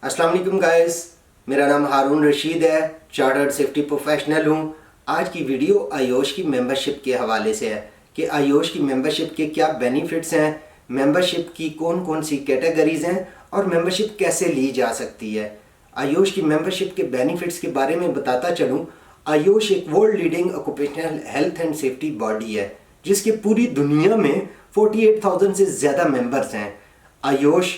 अस्सलाम वालेकुम गाइस, मेरा नाम हारून रशीद है, चार्टर्ड सेफ्टी प्रोफेशनल हूँ। आज की वीडियो आयोश की मेंबरशिप के हवाले से है कि आयोश की मेंबरशिप के क्या बेनिफिट्स हैं, मेंबरशिप की कौन कौन सी कैटेगरीज हैं और मेंबरशिप कैसे ली जा सकती है। आयोश की मेंबरशिप के बेनिफिट्स के बारे में बताता चलूँ। आयोश एक world leading occupational health and safety body है जिसके पूरी दुनिया में 48,000 से ज़्यादा मेंबर्स हैं। आयोश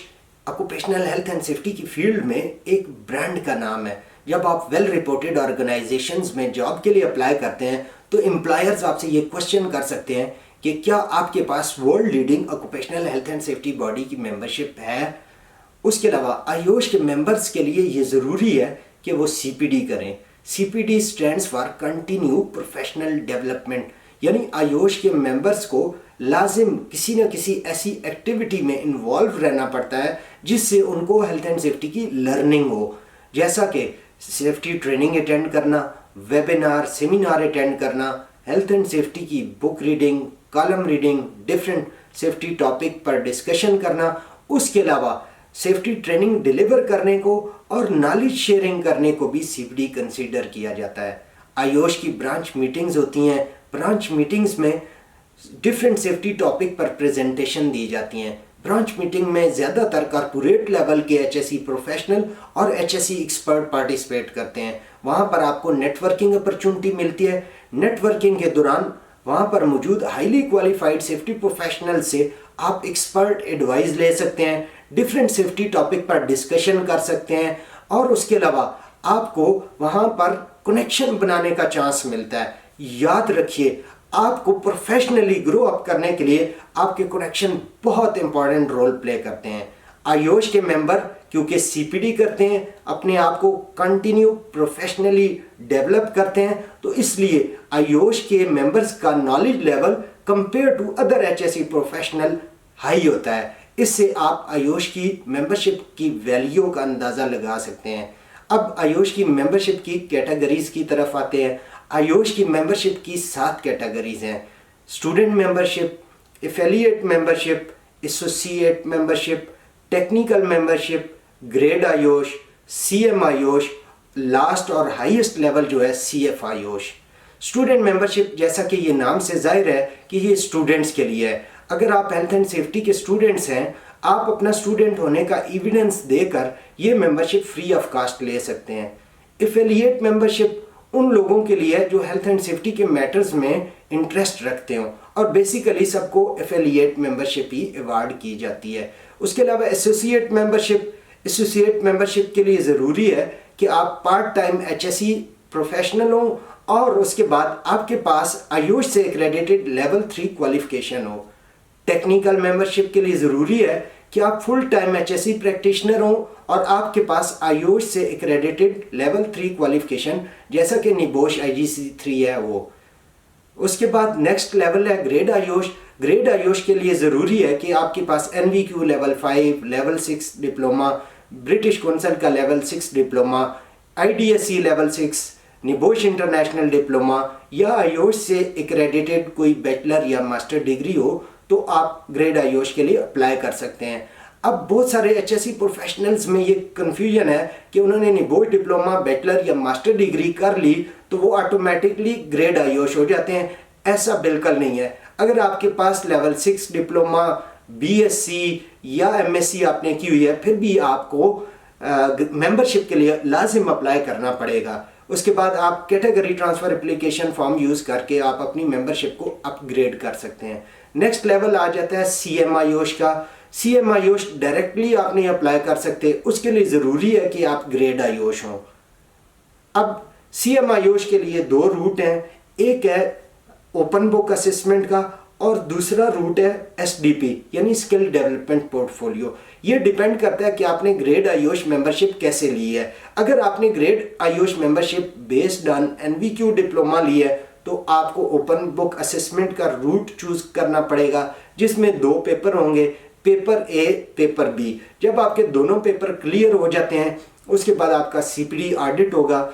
ऑक्यूपेशनल हेल्थ एंड सेफ्टी की फील्ड में एक ब्रांड का नाम है। जब आप वेल रिपोर्टेड ऑर्गेनाइजेशंस में जॉब के लिए अप्लाई करते हैं तो एम्प्लॉयर्स आपसे ये क्वेश्चन कर सकते हैं कि क्या आपके पास world leading occupational health and safety body की मेंबरशिप है। उसके अलावा आयोश के मेंबर्स के लिए ये ज़रूरी है कि वो CPD करें। CPD stands for continue professional development, यानी आयोश के मेंबर्स को लाजिम किसी न किसी ऐसी एक्टिविटी में इन्वॉल्व रहना पड़ता है जिससे उनको हेल्थ एंड सेफ्टी की लर्निंग हो, जैसा कि सेफ्टी ट्रेनिंग अटेंड करना, वेबिनार सेमिनार अटेंड करना, हेल्थ एंड सेफ्टी की book reading, column reading, different safety topic पर डिस्कशन करना। उसके अलावा सेफ्टी ट्रेनिंग डिलीवर करने को और नॉलेज शेयरिंग करने को भी CPD कंसीडर किया जाता है। आयोश की ब्रांच मीटिंग्स होती हैं। ब्रांच मीटिंग्स में डिफरेंट सेफ्टी टॉपिक पर प्रेजेंटेशन दी जाती हैं। ब्रांच मीटिंग में ज़्यादातर कॉर्पोरेट लेवल के HSE प्रोफेशनल और HSE एक्सपर्ट पार्टिसिपेट करते हैं। वहाँ पर आपको नेटवर्किंग अपॉर्चुनिटी मिलती है। नेटवर्किंग के दौरान वहाँ पर मौजूद हाईली क्वालिफाइड सेफ्टी प्रोफेशनल से आप एक्सपर्ट एडवाइस ले सकते हैं, डिफरेंट सेफ्टी टॉपिक पर डिस्कशन कर सकते हैं और उसके अलावा आपको वहाँ पर कनेक्शन बनाने का चांस मिलता है। याद रखिए, आपको प्रोफेशनली ग्रो अप करने के लिए आपके कनेक्शन बहुत इंपॉर्टेंट रोल प्ले करते हैं। आयोश के मेंबर क्योंकि CPD करते हैं, अपने आप को कंटिन्यू प्रोफेशनली डेवलप करते हैं, तो इसलिए आयोश के मेंबर्स का knowledge level compare to other HSE professional high होता है। इससे आप आयोश की मेंबरशिप की वैल्यू का अंदाज़ा लगा सकते हैं। अब आयोश की मेंबरशिप की कैटेगरीज की तरफ आते हैं। आयोश की मेंबरशिप की 7 कैटेगरीज हैं। Student membership, affiliate membership, associate membership, technical membership, grade IOSH, CM IOSH, last और हाईएस्ट लेवल जो है CF आयोश। स्टूडेंट मेंबरशिप, जैसा कि ये नाम से जाहिर है कि ये स्टूडेंट्स के लिए है। अगर आप हेल्थ एंड सेफ्टी के स्टूडेंट्स हैं, आप अपना स्टूडेंट होने का एविडेंस देकर ये मेंबरशिप फ्री ऑफ कास्ट ले सकते हैं। एफिलिएट मेंबरशिप उन लोगों के लिए है जो हेल्थ एंड सेफ्टी के मैटर्स में इंटरेस्ट रखते हो और बेसिकली सबको एफिलिएट मेंबरशिप ही अवार्ड की जाती है। उसके अलावा एसोसिएट मेंबरशिप के लिए ज़रूरी है कि आप पार्ट टाइम HSE प्रोफेशनल हो और उसके बाद आपके पास आयोश से एक्रेडिटेड लेवल 3 क्वालिफिकेशन हो। टेक्निकल मेंबरशिप के लिए ज़रूरी है कि आप फुल टाइम HSE प्रैक्टिशनर हो और आपके पास आयोश से एक्रेडिटेड लेवल 3 क्वालिफिकेशन जैसा कि निबोश IGC 3 है वो। उसके बाद नेक्स्ट लेवल है ग्रेड आयोश। ग्रेड आयोश के लिए ज़रूरी है कि आपके पास NVQ level 5, level 6 diploma, British council का level 6 diploma, IDSE level 6, NEBOSH international diploma या आयोश से एक्रेडिटेड कोई बैचलर या मास्टर डिग्री हो तो आप ग्रेड आयोश के लिए अप्लाई कर सकते हैं। अब बहुत सारे HSE प्रोफेशनल्स में ये कन्फ्यूजन है कि उन्होंने निबोश डिप्लोमा, बैचलर या मास्टर डिग्री कर ली तो वो ऑटोमेटिकली ग्रेड आयोश हो जाते हैं। ऐसा बिल्कुल नहीं है। अगर आपके पास लेवल 6 डिप्लोमा, BSc या MSc आपने की हुई है, फिर भी आपको मेंबरशिप के लिए लाजिम अप्लाई करना पड़ेगा। उसके बाद आप category transfer application form use करके आप अपनी मेंबरशिप को अपग्रेड कर सकते हैं। नेक्स्ट लेवल आ जाता है CM आयोश का। CM आयोश डायरेक्टली आप नहीं अप्लाई कर सकते, उसके लिए ज़रूरी है कि आप ग्रेड आयोश हों। अब CM आयोश के लिए 2 रूट हैं, एक है ओपन बुक असेसमेंट का और दूसरा रूट है SDP यानी स्किल डेवलपमेंट पोर्टफोलियो। ये डिपेंड करता है कि आपने ग्रेड आयोश मेंबरशिप कैसे ली है। अगर आपने grade IOSH membership based on NVQ diploma ली है तो आपको ओपन बुक असेसमेंट का रूट चूज करना पड़ेगा जिसमें 2 पेपर होंगे, पेपर A, पेपर B। जब आपके दोनों पेपर क्लियर हो जाते हैं उसके बाद आपका CPD ऑडिट होगा।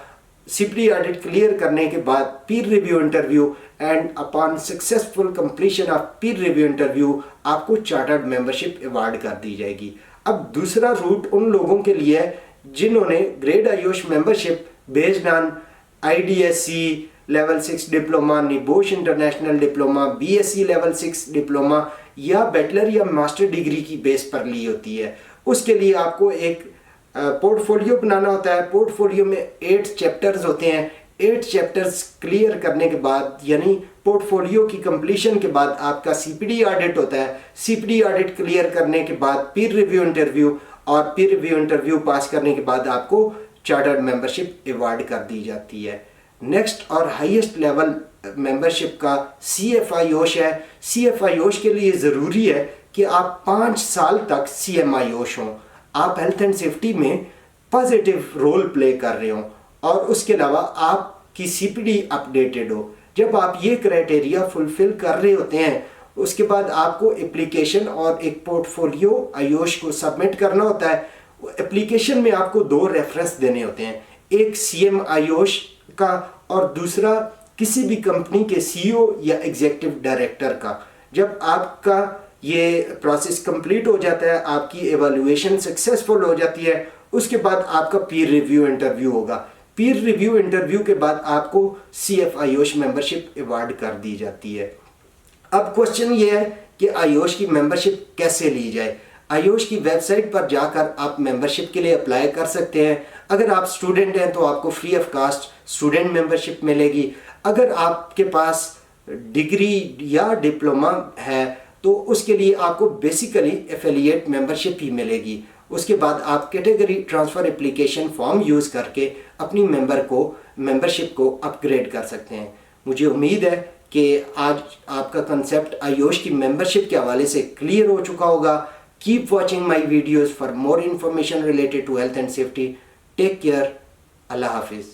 CPD ऑडिट क्लियर करने के बाद पीर review interview and upon successful completion of Pir review interview आपको चार्टर्ड मेंबरशिप अवार्ड कर दी जाएगी। अब दूसरा रूट उन लोगों के लिए है जिन्होंने grade Ayush membership based on IDSC level 6 diploma, NEBOSH international diploma, BSc level 6 diploma या बैचलर या मास्टर डिग्री की बेस पर ली होती है। उसके लिए आपको एक पोर्टफोलियो बनाना होता है। पोर्टफोलियो में 8 चैप्टर्स होते हैं। 8 चैप्टर्स क्लियर करने के बाद यानी पोर्टफोलियो की कंप्लीशन के बाद आपका CPD ऑडिट होता है। CPD ऑडिट क्लियर करने के बाद पीर रिव्यू इंटरव्यू, और पीर रिव्यू इंटरव्यू पास करने के बाद आपको चार्टर्ड मेंबरशिप अवार्ड कर दी जाती है। नेक्स्ट और हाईएस्ट लेवल मेंबरशिप का CF आयोश है। CF आयोश के लिए ज़रूरी है कि आप 5 साल तक CM आयोश हों, आप हेल्थ एंड सेफ्टी में पॉजिटिव रोल प्ले कर रहे हो और उसके अलावा आपकी CPD अपडेटेड हो। जब आप ये क्राइटेरिया फुलफिल कर रहे होते हैं उसके बाद आपको एप्लीकेशन और एक पोर्टफोलियो आयोश को सबमिट करना होता है। एप्लीकेशन में आपको 2 रेफरेंस देने होते हैं, एक CM आयोश का और दूसरा किसी भी कंपनी के CEO या एग्जीक्यूटिव डायरेक्टर का। जब आपका ये प्रोसेस कंप्लीट हो जाता है, आपकी एवैल्यूएशन सक्सेसफुल हो जाती है, उसके बाद आपका पीर रिव्यू इंटरव्यू होगा। पीर रिव्यू इंटरव्यू के बाद आपको CF आयोश मेंबरशिप अवार्ड कर दी जाती है। अब क्वेश्चन ये है कि आयोश की मेंबरशिप कैसे ली जाए। आयोश की वेबसाइट पर जाकर आप मेंबरशिप के लिए अप्लाई कर सकते हैं। अगर आप स्टूडेंट हैं तो आपको free of cost student membership मिलेगी। अगर आपके पास डिग्री या डिप्लोमा है तो उसके लिए आपको बेसिकली एफिलिएट मेंबरशिप ही मिलेगी। उसके बाद आप category transfer application form use करके अपनी मेंबरशिप को अपग्रेड कर सकते हैं। मुझे उम्मीद है कि आज आपका कंसेप्ट आयोश की मेंबरशिप के हवाले से क्लियर हो चुका होगा। Keep watching my videos for more information related to health and safety. Take care. अल्लाह हाफिज़।